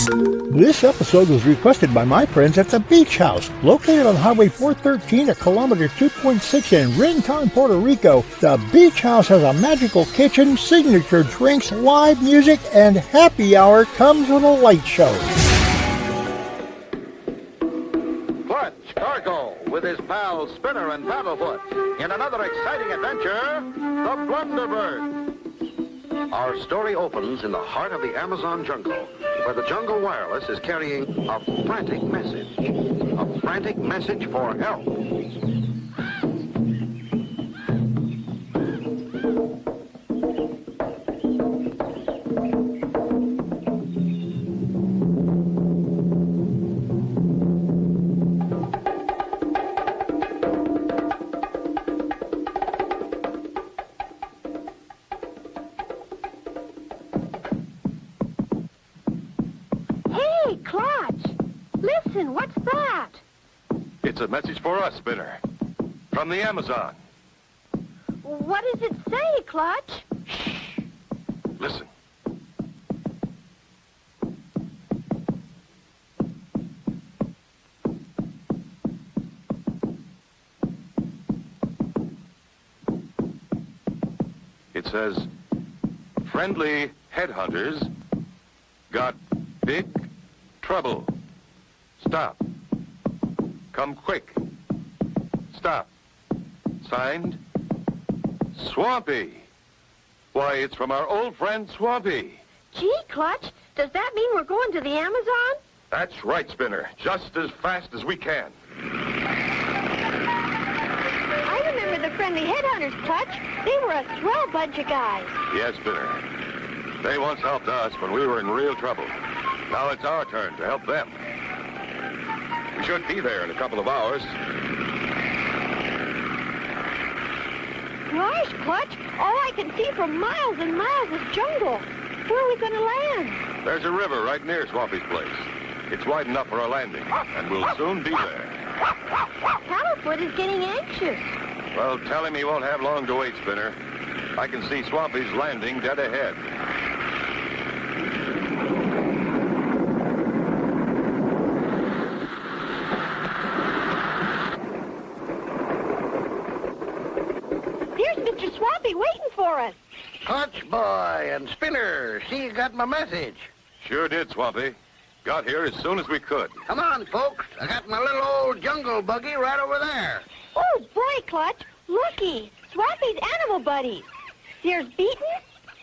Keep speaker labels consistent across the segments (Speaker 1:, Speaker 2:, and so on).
Speaker 1: This episode was requested by my friends at the Beach House, located on Highway 413 at kilometer 2.6 in Rincon, Puerto Rico. The Beach House has a magical kitchen, signature drinks, live music, and happy hour comes with a light show.
Speaker 2: Cluth Cargo with his pals Spinner and Paddlefoot in another exciting adventure, the Blunderbird. Our story opens in the heart of the Amazon jungle, where the jungle wireless is carrying a frantic message for help.
Speaker 3: Listen, what's that?
Speaker 4: It's a message for us, Spinner. From the Amazon.
Speaker 3: What does it say, Clutch?
Speaker 4: Shh. Listen. It says, friendly headhunters got big trouble. Stop. Come quick. Stop. Signed, Swampy. Why, it's from our old friend Swampy.
Speaker 3: Gee, Clutch, does that mean we're going to the Amazon?
Speaker 4: That's right, Spinner. Just as fast as we can.
Speaker 3: I remember the friendly headhunters, Clutch. They were a swell bunch of guys.
Speaker 4: Yes, Spinner. They once helped us when we were in real trouble. Now it's our turn to help them. We should be there in a couple of hours.
Speaker 3: Gosh, Clutch, all I can see for miles and miles is jungle. Where are we going to land?
Speaker 4: There's a river right near Swampy's place. It's wide enough for a landing, and we'll soon be there.
Speaker 3: Paddlefoot is getting anxious.
Speaker 4: Well, tell him he won't have long to wait, Spinner. I can see Swampy's landing dead ahead.
Speaker 3: Mr. Swampy waiting for us.
Speaker 2: Clutch boy and Spinner, see you got my message.
Speaker 4: Sure did, Swampy. Got here as soon as we could.
Speaker 2: Come on, folks. I got my little old jungle buggy right over there.
Speaker 3: Oh, boy, Clutch. Looky. Swampy's animal buddies. There's beaten,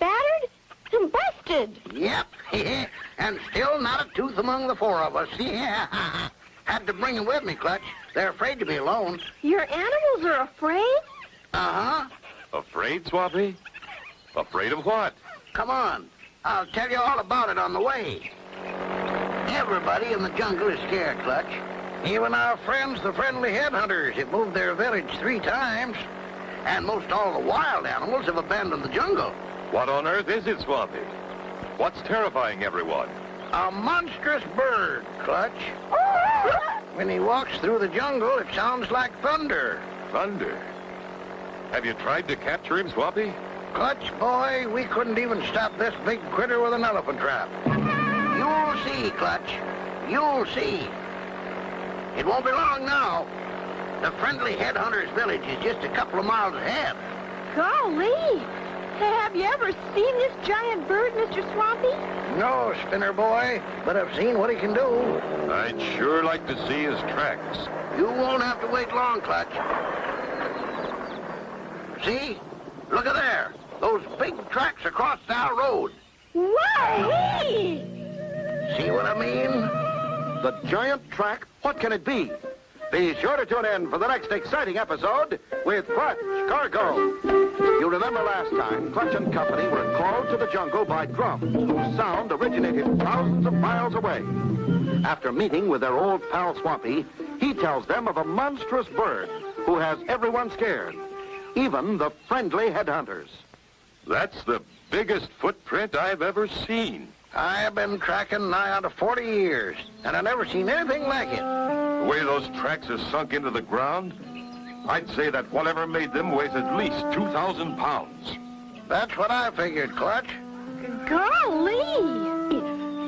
Speaker 3: battered, and busted.
Speaker 2: Yep. And still not a tooth among the four of us. Yeah. Had to bring them with me, Clutch. They're afraid to be alone.
Speaker 3: Your animals are afraid?
Speaker 2: Uh-huh.
Speaker 4: Afraid, Swampy? Afraid of what?
Speaker 2: Come on. I'll tell you all about it on the way. Everybody in the jungle is scared, Clutch. Even our friends, the friendly headhunters, have moved their village 3 times. And most all the wild animals have abandoned the jungle.
Speaker 4: What on earth is it, Swampy? What's terrifying everyone?
Speaker 2: A monstrous bird, Clutch. When he walks through the jungle, it sounds like thunder.
Speaker 4: Thunder? Have you tried to capture him, Swampy?
Speaker 2: Clutch, boy, we couldn't even stop this big critter with an elephant trap. You'll see, Clutch. You'll see. It won't be long now. The friendly headhunters' village is just a couple of miles ahead.
Speaker 3: Golly! Have you ever seen this giant bird, Mr. Swampy?
Speaker 2: No, Spinner boy, but I've seen what he can do.
Speaker 4: I'd sure like to see his tracks.
Speaker 2: You won't have to wait long, Clutch. See? Look at there. Those big tracks across our road.
Speaker 3: Whoa-wee!
Speaker 2: See what I mean?
Speaker 5: The giant track? What can it be? Be sure to tune in for the next exciting episode with Clutch Cargo. You remember last time, Clutch and Company were called to the jungle by drums whose sound originated thousands of miles away. After meeting with their old pal Swampy, he tells them of a monstrous bird who has everyone scared, even the friendly headhunters.
Speaker 4: That's the biggest footprint I've ever seen.
Speaker 2: I've been tracking nigh on to 40 years, and I've never seen anything like it.
Speaker 4: The way those tracks are sunk into the ground, I'd say that whatever made them weighs at least 2,000 pounds.
Speaker 2: That's what I figured, Clutch.
Speaker 3: Golly!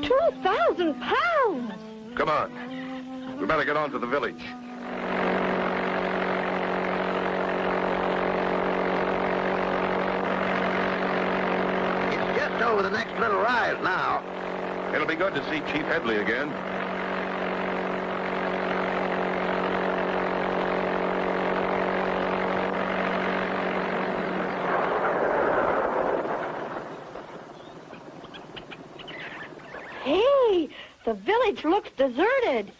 Speaker 3: 2,000 pounds!
Speaker 4: Come on. We better get on to the village.
Speaker 5: It's just over the next little rise now.
Speaker 4: It'll be good to see Chief Headley again.
Speaker 3: Hey, the village looks deserted.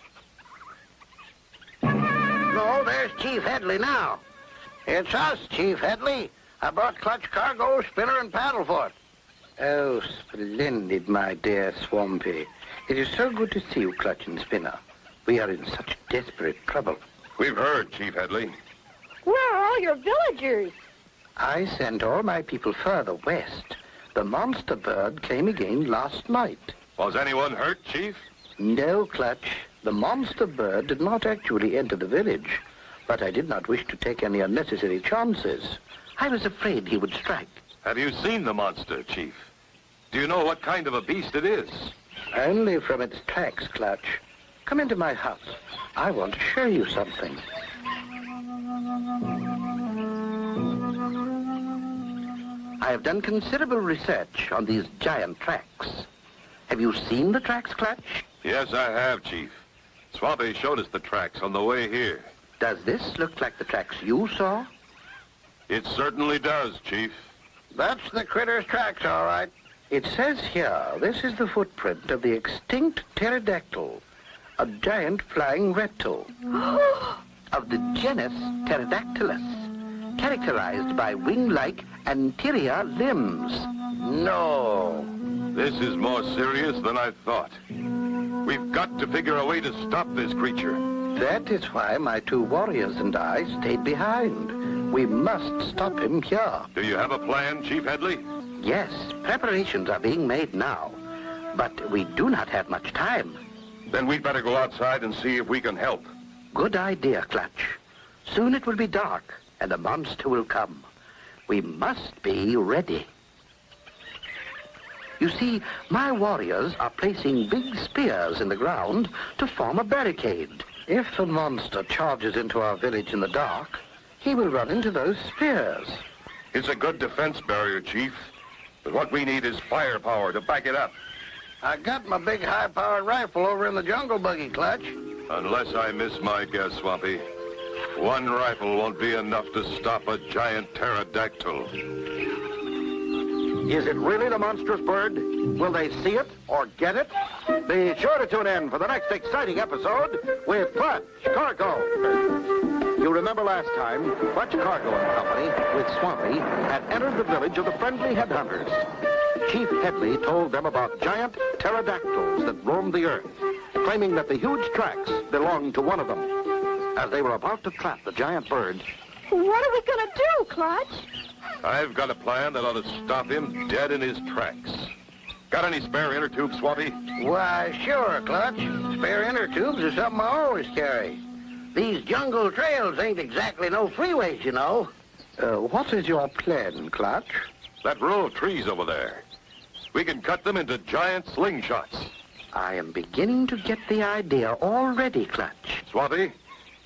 Speaker 5: No, there's Chief Headley now. It's us, Chief Headley. I brought Clutch cargo, spinner, and paddlefoot.
Speaker 6: Oh, splendid, my dear Swampy. It is so good to see you, Clutch and Spinner. We are in such desperate trouble.
Speaker 4: We've heard, Chief Headley.
Speaker 3: Where are all your villagers?
Speaker 6: I sent all my people further west. The monster bird came again last night.
Speaker 4: Was anyone hurt, Chief?
Speaker 6: No, Clutch. The monster bird did not actually enter the village, but I did not wish to take any unnecessary chances. I was afraid he would strike.
Speaker 4: Have you seen the monster, Chief? Do you know what kind of a beast it is?
Speaker 6: Only from its tracks, Clutch. Come into my house. I want to show you something. I have done considerable research on these giant tracks. Have you seen the tracks, Clutch?
Speaker 4: Yes, I have, Chief. Swampy showed us the tracks on the way here.
Speaker 6: Does this look like the tracks you saw?
Speaker 4: It certainly does, Chief.
Speaker 5: That's the critter's tracks, all right.
Speaker 6: It says here, this is the footprint of the extinct pterodactyl, a giant flying reptile of the genus Pterodactylus, characterized by wing-like anterior limbs.
Speaker 5: No.
Speaker 4: This is more serious than I thought. We've got to figure a way to stop this creature.
Speaker 6: That is why my two warriors and I stayed behind. We must stop him here.
Speaker 4: Do you have a plan, Chief Headley?
Speaker 6: Yes, preparations are being made now, but we do not have much time.
Speaker 4: Then we'd better go outside and see if we can help.
Speaker 6: Good idea, Clutch. Soon it will be dark, and the monster will come. We must be ready. You see, my warriors are placing big spears in the ground to form a barricade. If the monster charges into our village in the dark, he will run into those spears.
Speaker 4: It's a good defense barrier, Chief. But what we need is firepower to back it up.
Speaker 5: I got my big high-powered rifle over in the jungle buggy, Clutch.
Speaker 4: Unless I miss my guess, Swampy. One rifle won't be enough to stop a giant pterodactyl.
Speaker 5: Is it really the monstrous bird? Will they see it or get it? Be sure to tune in for the next exciting episode with Clutch Cargo. You remember last time, Clutch Cargo and Company with Swampy had entered the village of the friendly headhunters. Chief Headley told them about giant pterodactyls that roamed the earth, claiming that the huge tracks belonged to one of them. As they were about to trap the giant bird,
Speaker 3: What are we gonna do, Clutch?
Speaker 4: I've got a plan that ought to stop him dead in his tracks. Got any spare inner tubes, Swampy?
Speaker 5: why, sure, Clutch. Spare inner tubes are something I always carry. These jungle trails ain't exactly no freeways, you know.
Speaker 6: What is your plan, Clutch?
Speaker 4: That row of trees over there. We can cut them into giant slingshots.
Speaker 6: I am beginning to get the idea already, Clutch.
Speaker 4: Swampy,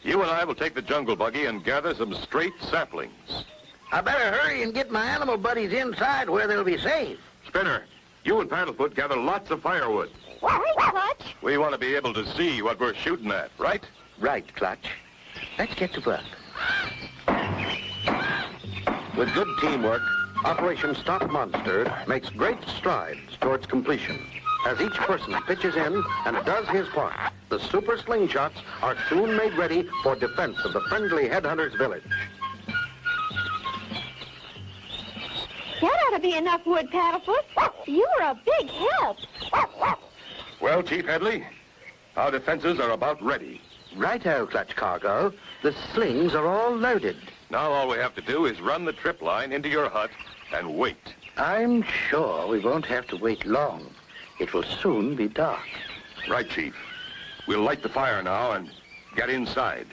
Speaker 4: you and I will take the jungle buggy and gather some straight saplings.
Speaker 5: I better hurry and get my animal buddies inside where they'll be safe.
Speaker 4: Spinner, you and Paddlefoot gather lots of firewood.
Speaker 3: Clutch?
Speaker 4: We want to be able to see what we're shooting at, right?
Speaker 6: Right, Clutch. Let's get to work.
Speaker 5: With good teamwork, Operation Stop Monster makes great strides towards completion. As each person pitches in and does his part, the super slingshots are soon made ready for defense of the friendly headhunters' village.
Speaker 3: That ought to be enough wood, Paddlefoot. You were a big help.
Speaker 4: Well, Chief Headley, our defenses are about ready.
Speaker 6: Righto, Clutch Cargo. The slings are all loaded.
Speaker 4: Now all we have to do is run the trip line into your hut and wait.
Speaker 6: I'm sure we won't have to wait long. It will soon be dark.
Speaker 4: Right, Chief. We'll light the fire now and get inside.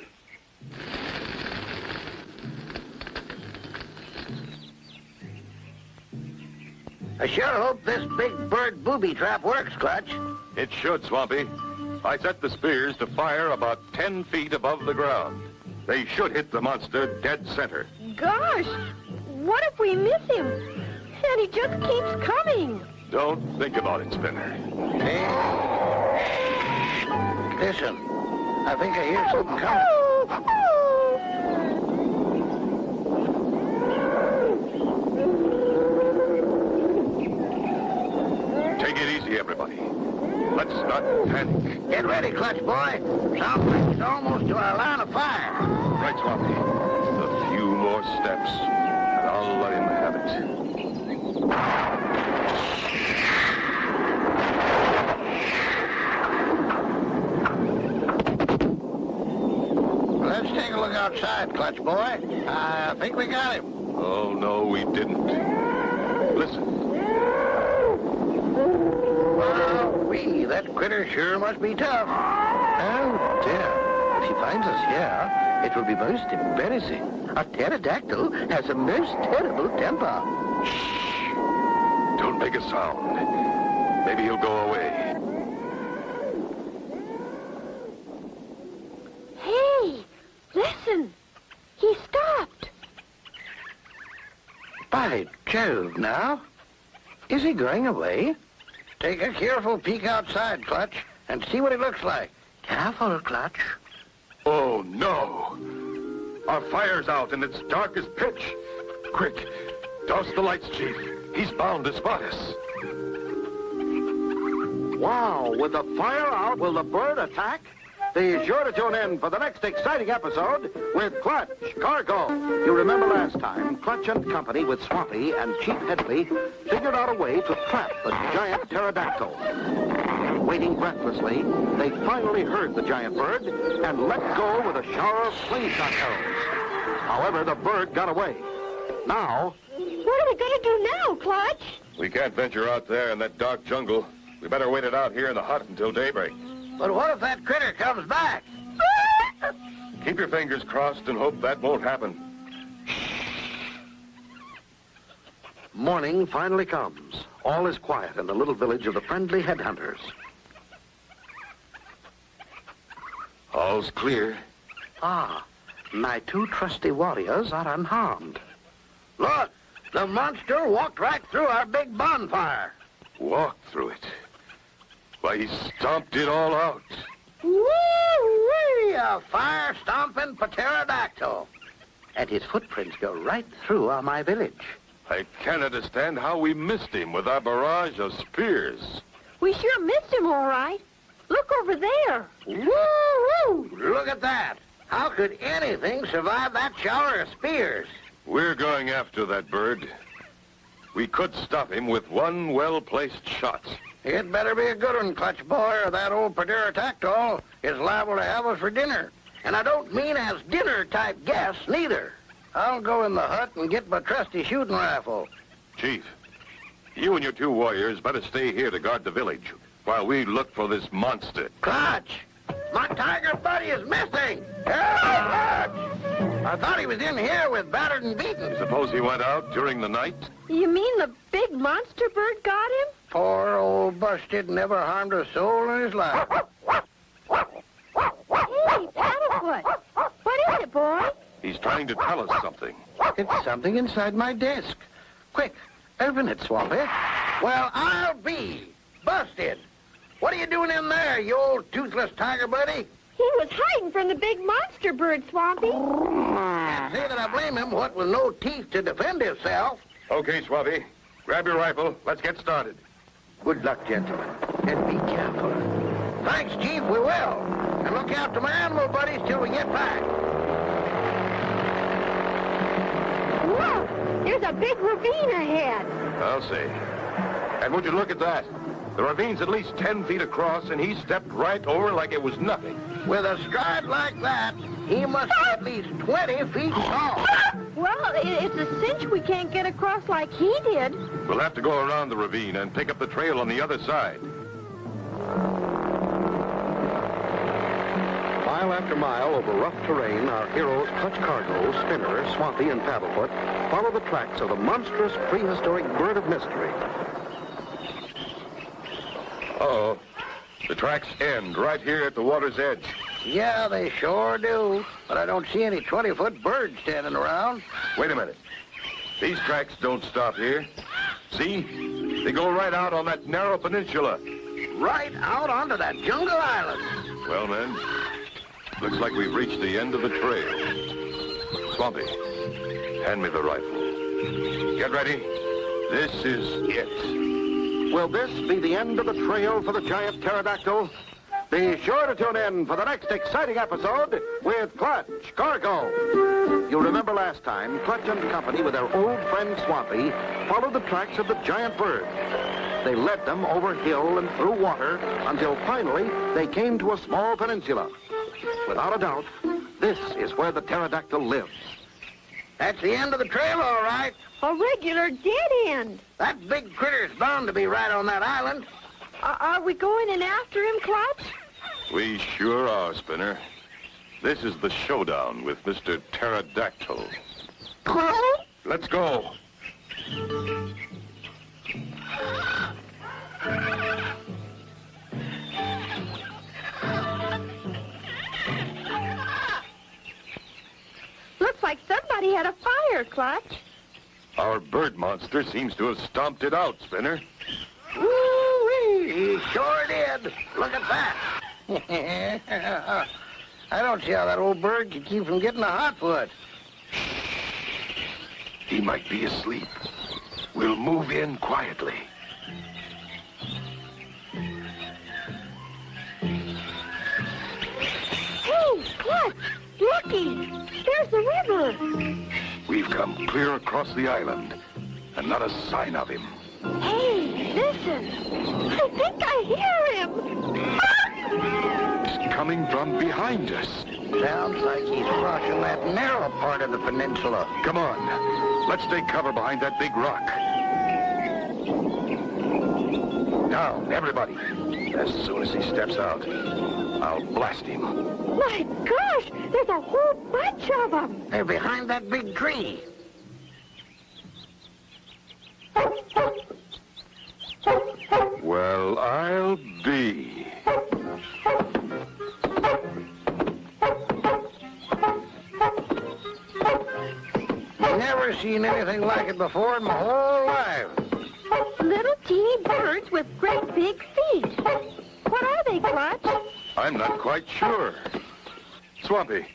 Speaker 5: I sure hope this big bird booby trap works, Clutch.
Speaker 4: It should, Swampy. I set the spears to fire about 10 feet above the ground. They should hit the monster dead center.
Speaker 3: Gosh, what if we miss him? And he just keeps coming.
Speaker 4: Don't think about it, Spinner.
Speaker 6: Hey. Listen, I think I hear something coming.
Speaker 4: Take it easy, everybody. Let's not panic.
Speaker 6: Get ready, Clutch boy. Sounds like it's almost to our line of fire.
Speaker 4: Right, Swampy. A few more steps, and I'll let him have it.
Speaker 6: Let's take a look outside, Clutch boy. I think we got him.
Speaker 4: Oh, no, we didn't. Listen.
Speaker 6: Wowee, that critter sure must be tough. Oh, dear. If he finds us here, it will be most embarrassing. A pterodactyl has a most terrible temper.
Speaker 4: Shh. Don't make a sound. Maybe he'll go away.
Speaker 3: Hey, listen. He stopped.
Speaker 6: By Jove, now. Is he going away? Take a careful peek outside, Clutch, and see what it looks like. Careful, Clutch.
Speaker 4: Oh, no. Our fire's out, and it's dark as pitch. Quick, douse the lights, Chief. He's bound to spot us.
Speaker 5: Wow, with the fire out, will the bird attack? Be sure to tune in for the next exciting episode with Clutch Cargo. You remember last time, Clutch and Company with Swampy and Chief Headley figured out a way to trap the giant pterodactyl. Waiting breathlessly, they finally heard the giant bird and let go with a shower of slingshot arrows. However, the bird got away. Now,
Speaker 3: What are we going to do now, Clutch?
Speaker 4: We can't venture out there in that dark jungle. We better wait it out here in the hut until daybreak.
Speaker 6: But what if that critter comes back?
Speaker 4: Keep your fingers crossed and hope that won't happen.
Speaker 5: morning finally comes. All is quiet in the little village of the friendly headhunters.
Speaker 4: All's clear.
Speaker 5: Ah, my two trusty warriors are unharmed. Look, the monster walked right through our big bonfire.
Speaker 4: Walked through it. Why, he stomped it all out.
Speaker 6: Woo-wee, a fire-stomping pterodactyl. And his footprints go right through my village.
Speaker 4: I can't understand how we missed him with our barrage of spears.
Speaker 3: We sure missed him, all right. Look over there.
Speaker 6: Woo-woo! Look at that. How could anything survive that shower of spears?
Speaker 4: We're going after that bird. We could stop him with one well-placed shot.
Speaker 6: It better be a good one, Clutch Boy, or that old pterodactyl is liable to have us for dinner. And I don't mean as dinner-type guests, neither. I'll go in the hut and get my trusty shooting rifle.
Speaker 4: Chief, you and your two warriors better stay here to guard the village while we look for this monster.
Speaker 6: Clutch! My tiger buddy is missing! Help, Clutch! I thought he was in here with battered and beaten.
Speaker 4: Suppose he went out during the night?
Speaker 3: You mean the big monster bird got him?
Speaker 6: Poor old Busted never harmed a soul in his life.
Speaker 3: Hey, Paddlefoot. What is it, boy?
Speaker 4: He's trying to tell us something.
Speaker 6: It's something inside my desk. Quick, open it, Swampy. Well, I'll be Busted. What are you doing in there, you old toothless tiger buddy?
Speaker 3: He was hiding from the big monster bird, Swampy.
Speaker 6: Can't say that I blame him, what with no teeth to defend himself.
Speaker 4: Okay, Swampy. Grab your rifle. Let's get started.
Speaker 6: Good luck, gentlemen, and be careful. Thanks, Chief, we will. And look out to my animal buddies till we get back.
Speaker 3: Look, there's a big ravine ahead.
Speaker 4: I'll see. And would you look at that? The ravine's at least 10 feet across, and he stepped right over like it was nothing.
Speaker 6: With a stride like that, he must be at least 20 feet tall.
Speaker 3: Well, it's a cinch we can't get across like he did.
Speaker 4: We'll have to go around the ravine and pick up the trail on the other side.
Speaker 5: Mile after mile over rough terrain, our heroes Clutch Cargo, Spinner, Swampy, and Paddlefoot follow the tracks of the monstrous prehistoric bird of mystery.
Speaker 4: Uh-oh. The tracks end right here at the water's edge.
Speaker 6: Yeah, they sure do. But I don't see any 20-foot birds standing around.
Speaker 4: Wait a minute. These tracks don't stop here. See? They go right out on that narrow peninsula.
Speaker 6: Right out onto that jungle island.
Speaker 4: Well, men, looks like we've reached the end of the trail. Swampy, hand me the rifle. Get ready. This is it.
Speaker 5: Will this be the end of the trail for the giant pterodactyl? Be sure to tune in for the next exciting episode with Clutch Cargo. You'll remember last time, Clutch and Company with their old friend Swampy followed the tracks of the giant bird. They led them over hill and through water until finally they came to a small peninsula. Without a doubt, this is where the pterodactyl lives.
Speaker 6: That's the end of the trail, all right.
Speaker 3: A regular dead end.
Speaker 6: That big critter's bound to be right on that island.
Speaker 3: Are we going in after him, Clutch?
Speaker 4: We sure are, Spinner. This is the showdown with Mr. Pterodactyl. Let's go.
Speaker 3: Looks like somebody had a fire, Clutch.
Speaker 4: Our bird monster seems to have stomped it out, Spinner.
Speaker 6: Woo-wee, he sure did. Look at that. I don't see how that old bird could keep from getting a hot foot.
Speaker 4: He might be asleep. We'll move in quietly.
Speaker 3: Hey, Clutch, looky. There's the river.
Speaker 4: We've come clear across the island, and not a sign of him.
Speaker 3: Hey, listen. I think I hear him.
Speaker 4: He's coming from behind us.
Speaker 6: Sounds like he's crossing that narrow part of the peninsula.
Speaker 4: Come on. Let's take cover behind that big rock. Now, everybody. As soon as he steps out, I'll blast him.
Speaker 3: My gosh, there's a whole bunch of them.
Speaker 6: They're behind that big tree.
Speaker 4: Well, I'll be.
Speaker 6: Never seen anything like it before in my whole life.
Speaker 3: Little teeny birds with great big feet. What are they, Clutch?
Speaker 4: I'm not quite sure. Swampy,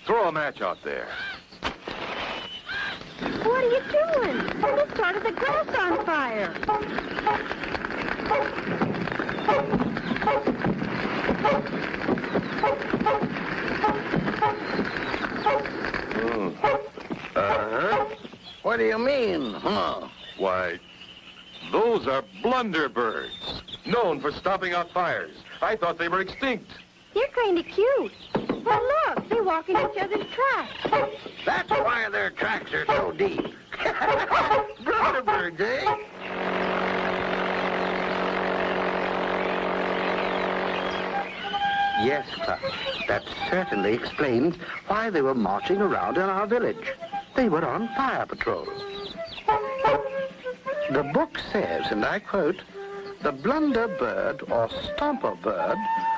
Speaker 4: throw a match out there.
Speaker 3: What are you doing? They started the grass on fire.
Speaker 4: Uh-huh.
Speaker 6: What do you mean, huh?
Speaker 4: Why, those are blunderbirds, known for stomping out fires. I thought they were extinct.
Speaker 3: They're kind of cute. Well, look, they walk in each other's tracks.
Speaker 6: That's why their tracks are so deep. Blunderbirds, eh? Yes, Clutch. That certainly explains why they were marching around in our village. They were on fire patrol. The book says, and I quote, "The blunderbird or stomper bird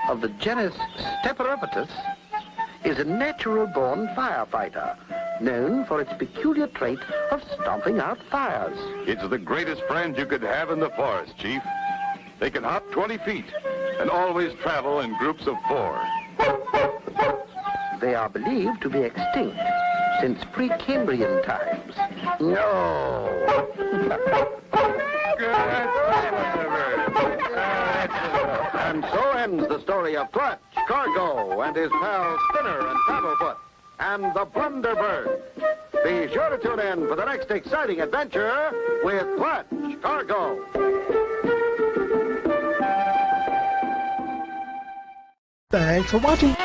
Speaker 6: of the genus Steperopatus is a natural-born firefighter, known for its peculiar trait of stomping out fires."
Speaker 4: It's the greatest friend you could have in the forest, Chief. They can hop 20 feet and always travel in groups of 4.
Speaker 6: They are believed to be extinct since Precambrian times. No.
Speaker 5: And so ends the story of Clutch, Cargo, and his pals Spinner and Paddlefoot, and the Blunderbird. Be sure to tune in for the next exciting adventure with Clutch, Cargo.
Speaker 1: Thanks for watching.